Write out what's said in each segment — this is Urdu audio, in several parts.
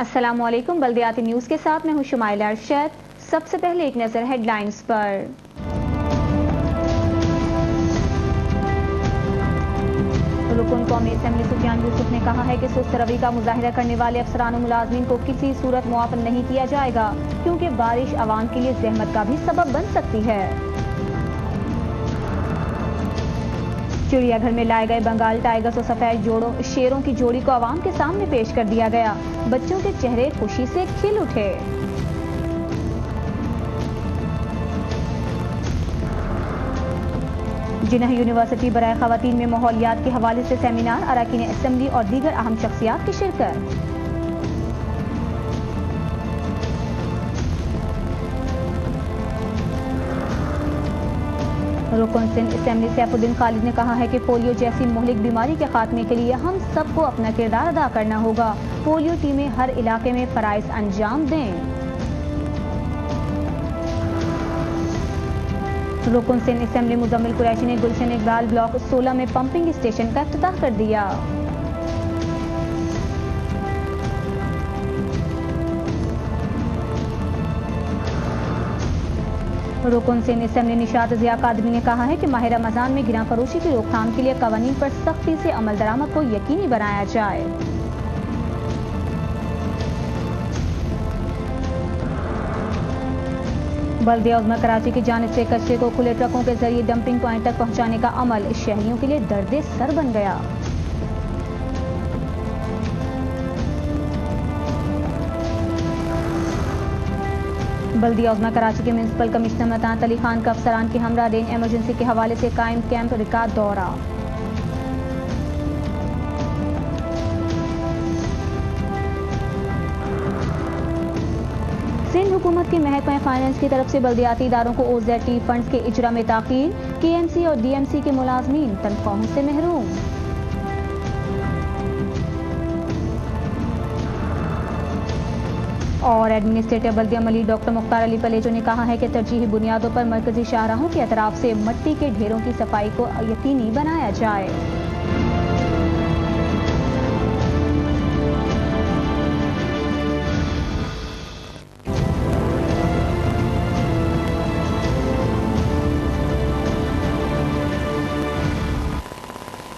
السلام علیکم، بلدیاتی نیوز کے ساتھ میں ہوں شمائلہ ارشد۔ سب سے پہلے ایک نظر ہیڈ لائنز پر۔ رکن قومی اسمبلی سفیان یوسف نے کہا ہے کہ سست روی کا مظاہرہ کرنے والے افسران و ملازمین کو کسی صورت معاف نہیں کیا جائے گا، کیونکہ بارش عوام کے لیے زحمت کا بھی سبب بن سکتی ہے۔ چڑیا گھر میں لائے گئے بنگال ٹائیگرز اور سفید شیروں کی جوڑی کو عوام کے سامنے پیش کر دیا گیا۔ بچوں کے چہرے خوشی سے کھل اٹھے۔ جناح یونیورسٹی برائے خواتین میں ماحولیات کے حوالے سے سیمینار، اراکین اسمبلی اور دیگر اہم شخصیات کی شرکت۔ رکن سندھ اسمبلی سیف الدین خالد نے کہا ہے کہ پولیو جیسی مہلک بیماری کے خاتمے کے لیے ہم سب کو اپنا کردار ادا کرنا ہوگا۔ پولیو ٹیمیں ہر علاقے میں فرائض انجام دیں۔ رکن سندھ اسمبلی مزمل قریشی نے گلشن اقبال بلاک 16 میں پمپنگ اسٹیشن کا افتتاح کر دیا۔ رکن سندھ اسمبلی نشاط ضیاء قادری نے کہا ہے کہ ماہ رمضان میں گراں فروشی کی روک تھام کے لیے قوانین پر سختی سے عمل درآمد کو یقینی بنایا جائے۔ بلدیہ عظمی کراچی کی جانب سے کچرے کو کھلے ٹرکوں کے ذریعے ڈمپنگ پوائنٹ تک پہنچانے کا عمل شہریوں کے لیے درد سر بن گیا۔ بلدیہ عظمی کراچی کے میونسپل کمشنر متانت علی خان کا افسران کے ہمراہ رین ایمرجنسی کے حوالے سے قائم کیمپ ریکارڈ دورہ۔ سندھ حکومت کے محکمہ فائنانس کی طرف سے بلدیاتی اداروں کو OZT فنڈز کے اجرا میں تاخیر، KMC اور DMC کے ملازمین تنخواہوں سے محروم۔ اور ایڈمنسٹریٹر بلدیہ ملیر ڈاکٹر مختار علی پلیجو نے کہا ہے کہ ترجیحی بنیادوں پر مرکزی شاہراہوں کے اطراف سے مٹی کے ڈھیروں کی صفائی کو یقینی بنایا جائے۔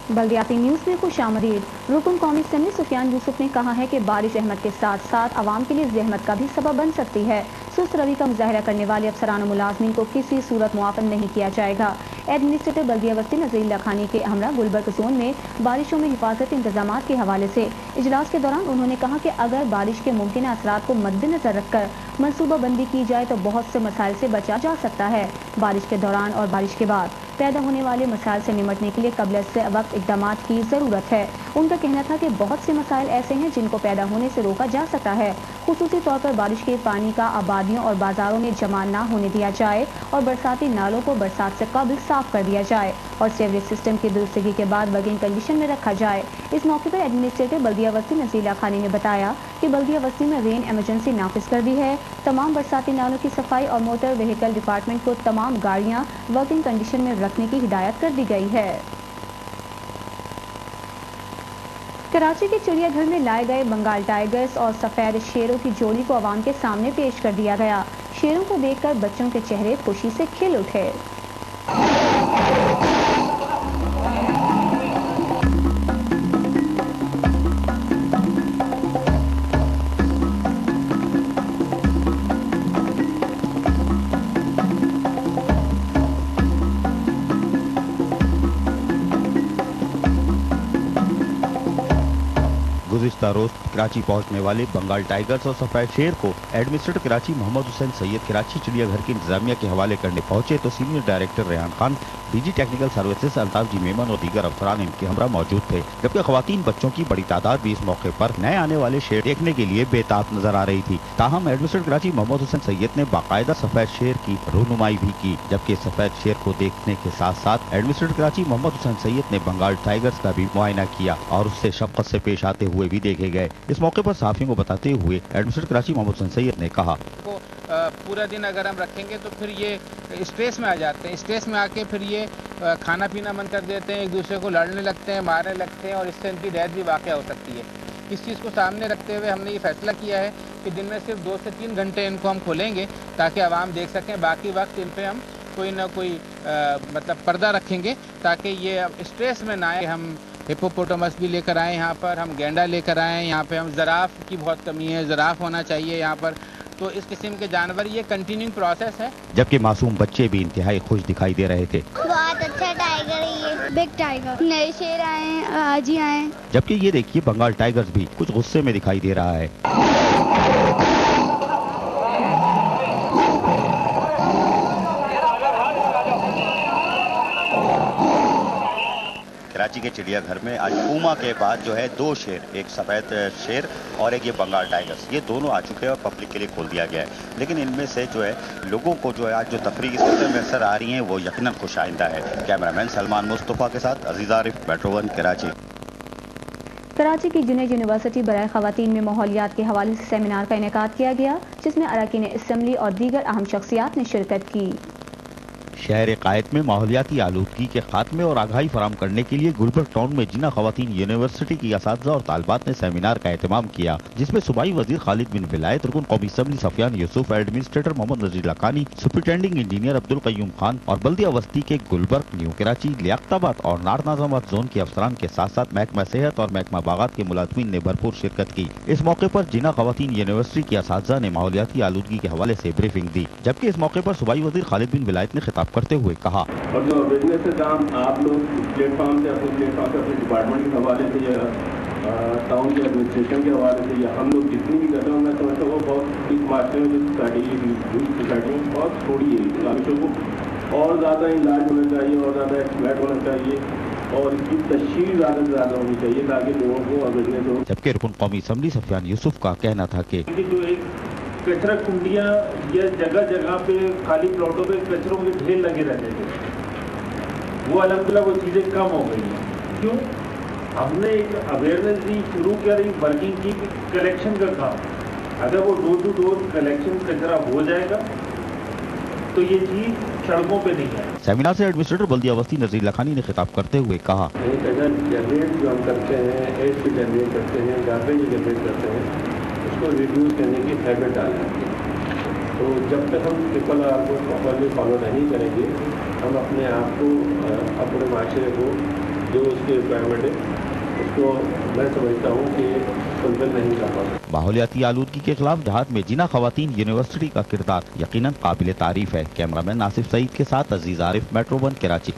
بلدیاتی نیوز میں خوش آمدید۔ رکن قومی اسمبلی سفیان یوسف نے کہا ہے کہ بارش رحمت کے ساتھ ساتھ عوام کے لیے زحمت کا بھی سبب بن سکتی ہے۔ سست روی کا مظاہرہ کرنے والے افسران و ملازمین کو کسی صورت معاف نہیں کیا جائے گا۔ ایڈمنسٹریٹر بلدیہ وسطی نذیر اللہ خانی کے ہمراہ گلبرگ زون میں بارشوں میں حفاظتی انتظامات کے حوالے سے اجلاس کے دوران انہوں نے کہا کہ اگر بارش کے ممکنہ اثرات کو مد نظر رکھ کر منصوبہ بندی کی جائے تو بہت سے مسائل سے بچا جا سکتا ہے۔ بارش کے دوران اور بارش کے بعد پیدا ہونے والے مسائل سے نمٹنے کے لیے قبل از وقت اقدامات کی ضرورت ہے۔ ان کا کہنا تھا کہ بہت سے مسائل ایسے ہیں جن کو پیدا ہونے سے روکا جا سکتا ہے، خصوصی طور پر بارش کے پانی کا آبادیوں اور بازاروں میں جمع نہ ہونے دیا جائے اور برساتی نالوں کو برسات سے قبل صاف کر دیا جائے اور سیوریج سسٹم کی درستگی کے بعد ورکنگ کنڈیشن میں رکھا جائے۔ اس موقع پر ایڈمنسٹریٹر بلدیہ وسطی نذیر اللہ خانی نے بتایا کہ بلدیہ وسطی میں رین ایمرجنسی نافذ کر دی ہے۔ تمام برساتی نالوں کی صفائی اور موٹر وہیکل ڈپارٹمنٹ کو تمام گاڑیاں ورکنگ کنڈیشن میں رکھنے کی ہدایت کر دی گئی ہے۔ کراچی کے چڑیا گھر میں لائے گئے بنگال ٹائیگرز اور سفید شیروں کی جوڑی کو عوام کے سامنے پیش کر دیا گیا۔ شیروں کو دیکھ کر بچوں کے چہرے خوشی سے کھل اٹھے۔ گزشتہ روز کراچی پہنچنے والے بنگال ٹائیگرز اور سفید شیر کو ایڈمنسٹریٹر کراچی محمد حسین سید کراچی چڑیا گھر کی انتظامیہ کے حوالے کرنے پہنچے تو senior director Rehan Khan, DG technical services Altaf G Memon اور دیگر افسران ان کے ہمراہ موجود تھے، جبکہ خواتین بچوں کی بڑی تعداد بھی اس موقع پر نئے آنے والے شیر دیکھنے کے لیے بے تاب نظر آ رہی تھی۔ تاہم ایڈمنسٹریٹر کراچی محمد حسین سید نے باقاعدہ سفید شیر کی رہنمائی بھی کی، جبکہ سفید شیر کو دیکھنے کے ساتھ ساتھ ایڈمنسٹریٹر کراچی محمد حسین سید نے بنگال ٹائیگرز کا بھی معائنہ کیا اور اس سے شفقت سے پیش آتے ہوئے بھی دیکھے گئے۔ اس موقع پر صحافیوں کو بتاتے ہوئے ایڈمنسٹریٹر کراچی محمد حسین سید نے کہا پورا دن اگر ہم رکھیں گے تو پھر یہ اسٹریس میں آ جاتے ہیں، اسٹریس میں آ کے پھر یہ کھانا پینا من کر دیتے ہیں، ایک دوسرے کو لڑنے لگتے ہیں، مارنے لگتے ہیں اور اس سے ان کی ڈیتھ بھی واقع ہو سکتی ہے۔ اس چیز کو سامنے رکھتے ہوئے ہم نے یہ فیصلہ کیا ہے کہ دن میں صرف 2 سے 3 گھنٹے ان کو ہم کھولیں گے تاکہ عوام دیکھ سکیں، باقی وقت ان پہ ہم کوئی نہ کوئی مطلب پردہ رکھیں گے تاکہ یہ اسٹریس میں نہ آئے۔ ہم ہپوپوٹامس بھی لے کر آئے یہاں پر، ہم گینڈا لے کر آئے یہاں پہ، ہم زراف کی بہت کمی ہے، زراف ہونا چاہیے یہاں پر، تو اس قسم کے جانور یہ کنٹینیو پروسیس ہے۔ جبکہ معصوم بچے بھی انتہائی خوش دکھائی دے رہے تھے۔ بہت اچھا ٹائیگر ہے یہ، بگ ٹائیگر، نئے شیر آئے ہیں، آج ہی آئے ہیں۔ جبکہ یہ دیکھیے بنگال ٹائیگرز بھی کچھ غصے میں دکھائی دے رہا ہے۔ کراچی کے چڑیا گھر میں آج پوما کے بعد جو ہے 2 شیر، ایک سفید شیر اور ایک یہ بنگال ٹائیگرز، یہ دونوں آ چکے ہیں اور پبلک کے لیے کھول دیا گیا ہے۔ لیکن ان میں سے جو ہے لوگوں کو جو ہے آج جو تفریحی صورتیں میسر آ رہی ہیں وہ یقیناً خوش آئندہ ہے۔ کیمرہ مین سلمان مصطفیٰ کے ساتھ عزیز عارف، میٹرو 1 کراچی۔ کراچی کی جنید یونیورسٹی برائے خواتین میں ماحولیات کے حوالے سے سیمینار کا انعقاد کیا گیا، جس میں اراکین اسمبلی اور دیگر اہم شخصیات نے شرکت کی۔ شہر قائد میں ماحولیاتی آلودگی کے خاتمے اور آگاہی فراہم کرنے کے لیے گلبرگ ٹاؤن میں جناح خواتین یونیورسٹی کی اساتذہ اور طالبات نے سیمینار کا اہتمام کیا، جس میں صوبائی وزیر خالد بن ولایت، رکن قومی اسمبلی سفیان یوسف، ایڈمنسٹریٹر محمد نذیر لکھانی، سپرنٹینڈنگ انجینئر عبدالقیوم خان اور بلدیہ وسطی کے گلبرگ، نیو کراچی، لیاقت آباد اور نارتھ نظام آباد زون کے افسران کے ساتھ ساتھ محکمہ صحت اور محکمہ باغات کے ملازمین نے بھرپور شرکت کی۔ اس موقع پر جناح خواتین یونیورسٹی کے اساتذہ نے ماحولیاتی آلودگی کے حوالے سے بریفنگ دی، جبکہ اس موقع پر صوبائی وزیر خالد بن ولایت نے خطاب کرتے ہوئے کہا، اور جو بزنس سے کام آپ لوگ پلیٹ فارم سے اپنے ڈپارٹمنٹ کے حوالے سے یا ٹاؤن کے ایڈمنسٹریشن کے حوالے سے یا ہم لوگ جتنی بھی کرتے ہیں، میں سمجھتا ہوں وہ بہت اس معاشرے میں جو سوسائٹی میں بہت تھوڑی ہے۔ لالچوں کو اور زیادہ علاج ہونا چاہیے اور زیادہ ایکسپیکٹ ہونا چاہیے اور اس کی تشہیر زیادہ سے زیادہ ہونی چاہیے تاکہ لوگوں کو اویئرنیس ہو۔ جبکہ رکن قومی اسمبلی سفیان یوسف کا کہنا تھا کہ جو ایک کچرا کنڈیاں یا جگہ جگہ پہ خالی پلاٹوں پہ کچروں کے ڈھیر لگے رہتے تھے، وہ الحمدللہ وہ چیزیں کم ہو گئی ہیں۔ کیوں؟ ہم نے ایک اویئرنیس دی، شروع کیا رہی ورکنگ کی کلیکشن کا کام۔ اگر وہ ڈور ٹو ڈور کلیکشن کچرا ہو جائے گا تو یہ چیز سڑکوں پہ نہیں آئے۔ سیمینار سے ایڈمنسٹریٹر بلدیہ وسطی نذیر لکھانی نے خطاب کرتے ہوئے کہا، کچرا جنریٹ جو ہم کرتے ہیں، ایس پہ جنریٹ کرتے ہیں، گاربیج جنریٹ کرتے ہیں، اس کو ریڈیوس کرنے کی ہیبٹ ڈالنا ہے۔ تو جب تک ہم ٹرپل آر کو پراپرلی فالو نہیں کریں گے، ہم اپنے آپ کو، اپنے معاشرے کو جو اس کی ریکوائرمنٹ ہے اس کو میں سمجھتا ہوں کہ فلفل نہیں کر پاتا۔ ماحولیاتی آلودگی کے خلاف جہاد میں جناح خواتین یونیورسٹی کا کردار یقیناً قابل تعریف ہے۔ کیمرہ مین آصف سعید کے ساتھ عزیز عارف، میٹرو 1 کراچی۔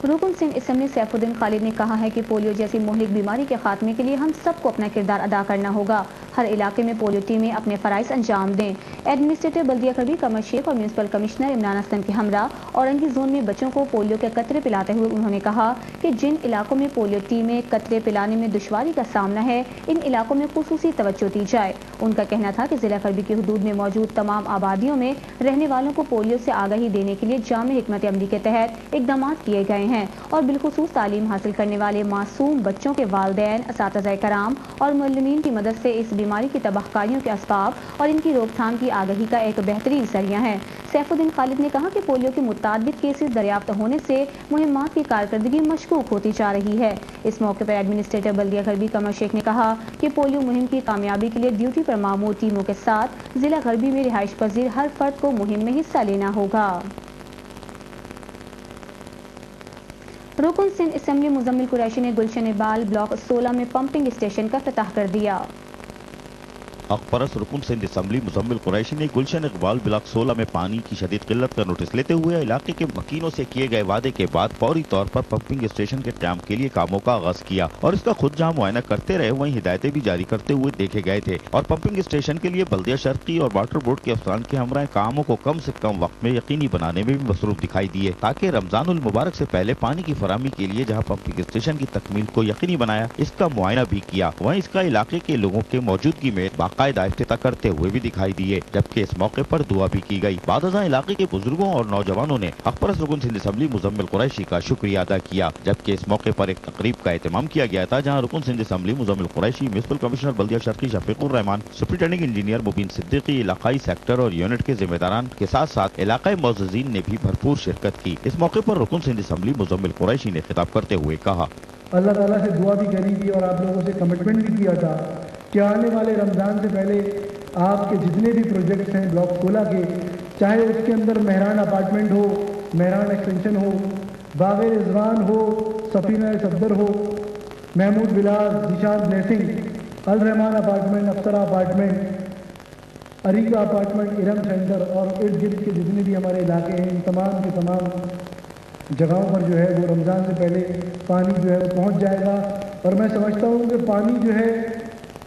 رکن سندھ اسمبلی سیف الدین خالد نے کہا ہے کہ پولیو جیسی مہلک بیماری کے خاتمے کے لیے ہم سب کو اپنا کردار ادا کرنا ہوگا، ہر علاقے میں پولیو ٹیمیں اپنے فرائض انجام دیں۔ ایڈمنسٹریٹر بلدیہ کربی قمر شیخ اور میونسپل کمشنر عمران اسلم کے ہمراہ اورنگی زون میں بچوں کو پولیو کے قطرے پلاتے ہوئے انہوں نے کہا کہ جن علاقوں میں پولیو ٹیمیں قطرے پلانے میں دشواری کا سامنا ہے، ان علاقوں میں خصوصی توجہ دی جائے۔ ان کا کہنا تھا کہ ضلع کربی کی حدود میں موجود تمام آبادیوں میں رہنے والوں کو پولیو سے آگاہی دینے کے لیے جامع حکمت عملی کے تحت اقدامات کیے گئے ہیں اور بالخصوص تعلیم حاصل کرنے والے معصوم بچوں کے والدین، اساتذہ کرام اور معلمین کی مدد سے اس بیماری کی تباہ کاریوں کے اسباب اور ان کی روک تھام کی آگاہی کا ایک بہترین ذریعہ ہے۔ سیف الدین خالد نے کہا کہ پولیو کے متعدد کیسز دریافت ہونے سے مہمات کی کارکردگی مشکوک ہوتی جا رہی ہے۔ اس موقع پر ایڈمنسٹریٹر بلدیہ کربی قمر شیخ نے کہا کہ پولیو مہم کی کامیابی کے لیے ڈیوٹی پر مامور ٹیموں کے ساتھ ضلع غربی میں رہائش پذیر ہر فرد کو مہم میں حصہ لینا ہوگا۔ رکن سندھ اسمبلی مزمل قریشی نے گلشن اقبال بلاک 16 میں پمپنگ اسٹیشن کا افتتاح کر دیا۔ حق پرست رکن سندھ اسمبلی مزمل قریشی نے گلشن اقبال بلاک 16 میں پانی کی شدید قلت کا نوٹس لیتے ہوئے علاقے کے مکینوں سے کیے گئے وعدے کے بعد فوری طور پر پمپنگ اسٹیشن کے قیام کے لیے کاموں کا آغاز کیا اور اس کا خود جہاں معائنہ کرتے رہے وہیں ہدایتیں بھی جاری کرتے ہوئے دیکھے گئے تھے اور پمپنگ اسٹیشن کے لیے بلدیہ شرقی اور واٹر بورڈ کے افسران کے ہمراہ کاموں کو کم سے کم وقت میں یقینی بنانے میں بھی مصروف دکھائی دیے تاکہ رمضان المبارک سے پہلے پانی کی فراہمی کے لیے جہاں پمپنگ اسٹیشن کی تکمیل کو یقینی بنایا، اس کا معائنہ بھی کیا، وہیں اس کا علاقے کے لوگوں کے موجودگی میں باقاعدہ افتتاح کرتے ہوئے بھی دکھائی دیے، جبکہ اس موقع پر دعا بھی کی گئی۔ بعد ازاں علاقے کے بزرگوں اور نوجوانوں نے حق پرست رکن سندھ اسمبلی مزمل قریشی کا شکریہ ادا کیا، جبکہ اس موقع پر ایک تقریب کا اہتمام کیا گیا تھا جہاں رکن Sindh assembly Muzammil Qureshi, municipal commissioner بلدیہ شرقی شفیق الرحمان، سپرنٹینڈنگ انجینئر مبین صدیقی، علاقائی سیکٹر اور یونٹ کے ذمہ داران کے ساتھ ساتھ علاقائی معززین نے بھی بھرپور شرکت کی۔ اس موقع پر رکن سندھ اسمبلی مزمل قریشی نے خطاب کرتے ہوئے کہا، اللہ تعالیٰ سے دعا بھی کری تھی اور آپ لوگوں سے کمٹمنٹ بھی کیا تھا کہ آنے والے رمضان سے پہلے آپ کے جتنے بھی پروجیکٹس ہیں بلاک کھولا کے، چاہے اس کے اندر مہران اپارٹمنٹ ہو، مہران ایکسٹینشن ہو، باغ رضوان ہو، سفینہ صفدر ہو، Mahmood villas, Zeeshan blessing, Alrehman apartment, Afsara apartment, Erica apartment, Iram centre اور ارد گرد کے جتنے بھی ہمارے علاقے ہیں، ان تمام کے تمام جگہوں پر جو ہے وہ رمضان سے پہلے پانی جو ہے وہ پہنچ جائے گا. اور میں سمجھتا ہوں کہ پانی جو ہے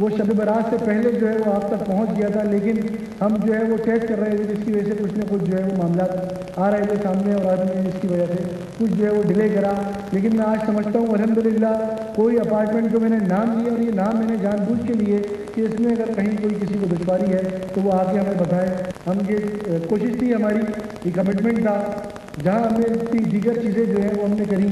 وہ شب برات سے پہلے جو ہے وہ آپ تک پہنچ گیا تھا، لیکن ہم جو ہے وہ ٹیسٹ کر رہے تھے جس کی وجہ سے کچھ نہ کچھ جو ہے وہ معاملات آ رہے تھے سامنے اور آدمی جس کی وجہ سے کچھ جو ہے وہ ڈیلے کرا. لیکن میں آج سمجھتا ہوں الحمدللہ کوئی اپارٹمنٹ کو میں نے نام لیا اور یہ نام میں نے جان بوجھ کے لیے کہ اس میں اگر کہیں کوئی کسی کو دشواری ہے تو وہ آ کے ہمیں بتائیں. ہم یہ کوشش تھی ہماری، یہ کمٹمنٹ تھا، جہاں ہم نے دیگر چیزیں جو ہیں وہ ہم نے کری.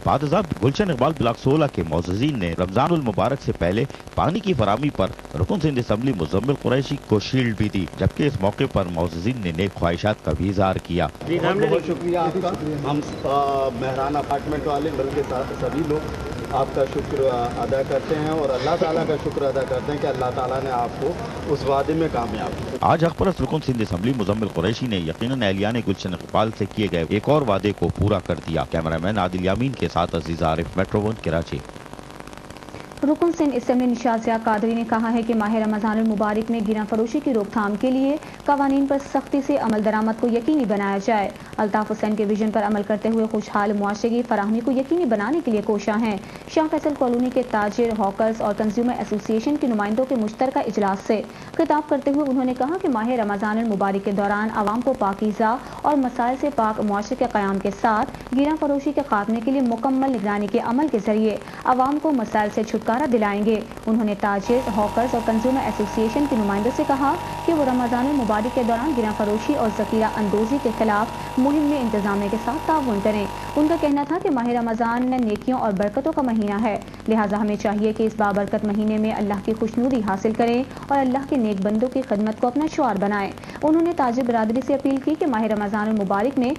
بعد ازاں گلشن اقبال بلاک 16 کے معززین نے رمضان المبارک سے پہلے پانی کی فراہمی پر رکن سندھ اسمبلی مزمل قریشی کو شیلڈ بھی دی، جبکہ اس موقع پر معززین نے نیک خواہشات کا بھی اظہار کیا. بہت شکریہ آپ کا. ہم مہران اپارٹمنٹ والے بلکہ سبھی لوگ آپ کا شکر ادا کرتے ہیں اور اللہ تعالیٰ کا شکر ادا کرتے ہیں کہ اللہ تعالیٰ نے آپ کو اس وعدے میں کامیاب کیا. آج حق پرست رکن سندھ اسمبلی مزمل قریشی نے یقیناً اہلیان گلشن اقبال سے کیے گئے ایک اور وعدے کو پورا کر دیا. کیمرہ مین عادل یامین کے ساتھ عزیز عارف، میٹرو 1 کراچی. رکن سندھ اسمبلی نشاط ضیاء قادری نے کہا ہے کہ ماہ رمضان المبارک میں گراں فروشی کی روک تھام کے لیے قوانین پر سختی سے عمل درآمد کو یقینی بنایا جائے. الطاف حسین کے ویژن پر عمل کرتے ہوئے خوشحال معاشرے کی فراہمی کو یقینی بنانے کے لیے کوشاں ہیں. شاہ فیصل کالونی کے تاجر، ہاکرز اور کنزیومر ایسوسی ایشن کے نمائندوں کے مشترکہ اجلاس سے خطاب کرتے ہوئے انہوں نے کہا کہ ماہ رمضان المبارک کے دوران عوام کو پاکیزہ اور مسائل سے پاک معاشرے کے قیام کے ساتھ گراں فروشی کے خاتمے کے لیے مکمل نگرانی کے عمل کے ذریعے عوام کو مسائل سے چھٹکارا دلائیں گے. انہوں نے تاجر، ہاکرز اور کنزیومر ایسوسی ایشن کے نمائندوں سے کہا کہ وہ رمضان المبارک کے دوران گراں فروشی اور ذخیرہ اندوزی کے خلاف مہم میں انتظامیہ کے ساتھ تعاون کریں. ان کا کہنا تھا کہ ماہ رمضان نیکیوں اور برکتوں کا مہینہ ہے، لہٰذا ہمیں چاہیے کہ اس بابرکت مہینے میں اللہ کی خوشنودی حاصل کریں اور اللہ کے نیک بندوں کی خدمت کو اپنا شعار بنائیں. انہوں نے تاجر برادری سے اپیل کی کہ ماہ رمضان المبارک میں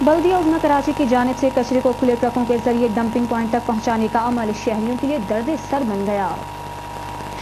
بلدیہ عظمی کراچی کی جانب سے کچرے کو کھلے ٹرکوں کے ذریعے ڈمپنگ پوائنٹ تک پہنچانے کا عمل شہریوں کے لیے درد سر بن گیا.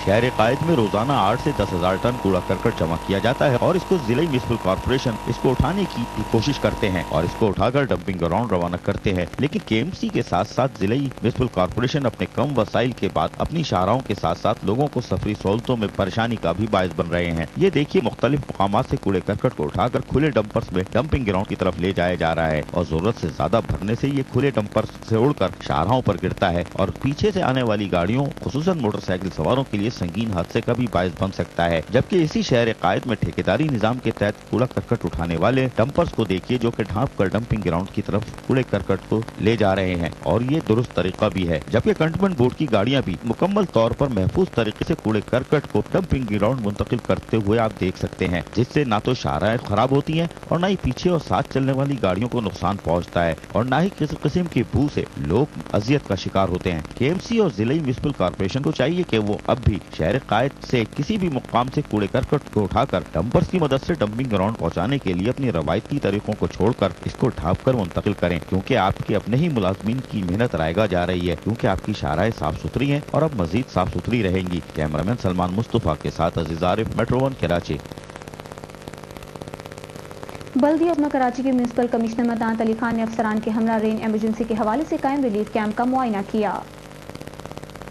شہر قائد میں روزانہ 8 سے 10,000 ٹن کوڑا کرکٹ جمع کیا جاتا ہے اور اس کو ضلعی میونسپل کارپوریشن اس کو اٹھانے کی کوشش کرتے ہیں اور اس کو اٹھا کر ڈمپنگ گراؤنڈ روانہ کرتے ہیں. لیکن کے ایم سی کے ساتھ ساتھ ضلعی میونسپل کارپوریشن اپنے کم وسائل کے بعد اپنی شاہراہوں کے ساتھ ساتھ لوگوں کو سفری سہولتوں میں پریشانی کا بھی باعث بن رہے ہیں. یہ دیکھیے مختلف مقامات سے کوڑے کرکٹ کو اٹھا کر کھلے ڈمپرز میں ڈمپنگ گراؤنڈ کی طرف لے جایا جا رہا ہے اور ضرورت سے زیادہ بھرنے سے یہ کھلے ڈمپرز سے اڑ کر شاہراہوں پر گرتا ہے اور پیچھے سے آنے والی گاڑیوں خصوصاً موٹر سائیکل سواروں کے لیے سنگین حادثے کا بھی باعث بن سکتا ہے. جبکہ اسی شہر قائد میں ٹھیکیداری نظام کے تحت کوڑا کرکٹ اٹھانے والے ڈمپرز کو دیکھیے جو کہ ڈھانپ کر ڈمپنگ گراؤنڈ کی طرف کوڑے کرکٹ کو لے جا رہے ہیں اور یہ درست طریقہ بھی ہے. جبکہ کنٹونمنٹ بورڈ کی گاڑیاں بھی مکمل طور پر محفوظ طریقے سے کوڑے کرکٹ کو ڈمپنگ گراؤنڈ منتقل کرتے ہوئے آپ دیکھ سکتے ہیں، جس سے نہ تو شاہراہیں خراب ہوتی ہیں اور نہ ہی پیچھے اور ساتھ چلنے والی گاڑیوں کو نقصان پہنچتا ہے اور نہ ہی کسی قسم کی بو سے لوگ اذیت کا شکار ہوتے ہیں. کے ایم سی اور ضلعی میونسپل کارپوریشن کو چاہیے کہ وہ اب بھی شہر قائد سے کسی بھی مقام سے کوڑے کرکٹ کو اٹھا کر ڈمپرز کی مدد سے ڈمپنگ گراؤنڈ پہنچانے کے لیے اپنی روایتی طریقوں کو چھوڑ کر اس کو ڈھانپ کر منتقل کریں، کیونکہ آپ کے اپنے ہی ملازمین کی محنت رائگاں جا رہی ہے، کیونکہ آپ کی شاہراہیں صاف ستھری ہیں اور اب مزید صاف ستھری رہیں گی. کیمرہ مین سلمان مصطفیٰ کے ساتھ عزیز عارف، میٹرو 1 کراچی. بلدیہ عظمی کراچی کے میونسپل کمشنر مدانت علی خان نے افسران کے ہمراہ رین ایمرجنسی کے حوالے سے قائم ریلیف کیمپ کا معائنہ کیا.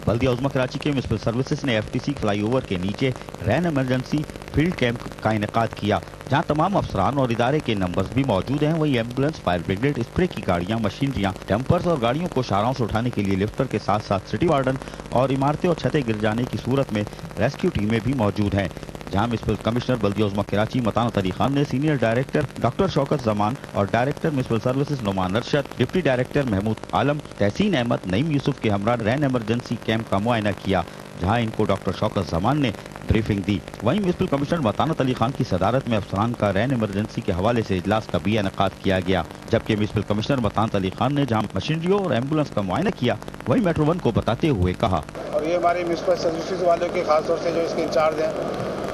بلدیہ عظمی کراچی کے میونسپل سروسز نے F T C flyover کے نیچے رین ایمرجنسی فیلڈ کیمپ کا انعقاد کیا، جہاں تمام افسران اور ادارے کے نمبرز بھی موجود ہیں. وہی ایمبولینس، فائر بریگیڈ، اسپرے کی گاڑیاں، مشینریاں، ڈمپرز اور گاڑیوں کو شاہراہوں سے اٹھانے کے لیے لفٹر کے ساتھ ساتھ سٹی وارڈن اور عمارتیں اور چھتیں گر جانے کی صورت میں ریسکیو ٹیمیں بھی موجود ہیں. جہاں میونسپل کمشنر بلدیہ عظمی کراچی متانت علی خان نے senior director doctor Shaukat Zaman اور director municipal services Noman Arshad, deputy director Mahmood Alam, Tehseen Ahmed, نعیم یوسف کے ہمراہ رین ایمرجنسی کیمپ کا معائنہ کیا، جہاں ان کو ڈاکٹر شوکت زمان نے بریفنگ دی. وہیں میونسپل کمشنر متانت علی خان کی صدارت میں افسران کا رین ایمرجنسی کے حوالے سے اجلاس کا بھی انعقاد کیا گیا. جبکہ میونسپل کمشنر متانت علی خان نے جہاں مشینریوں اور ایمبولینس کا معائنہ کیا، وہیں میٹرو 1 کو بتاتے ہوئے کہا، اور یہ ہمارے میونسپل سروسز والوں کے خاص طور سے جو اس کے انچارج ہیں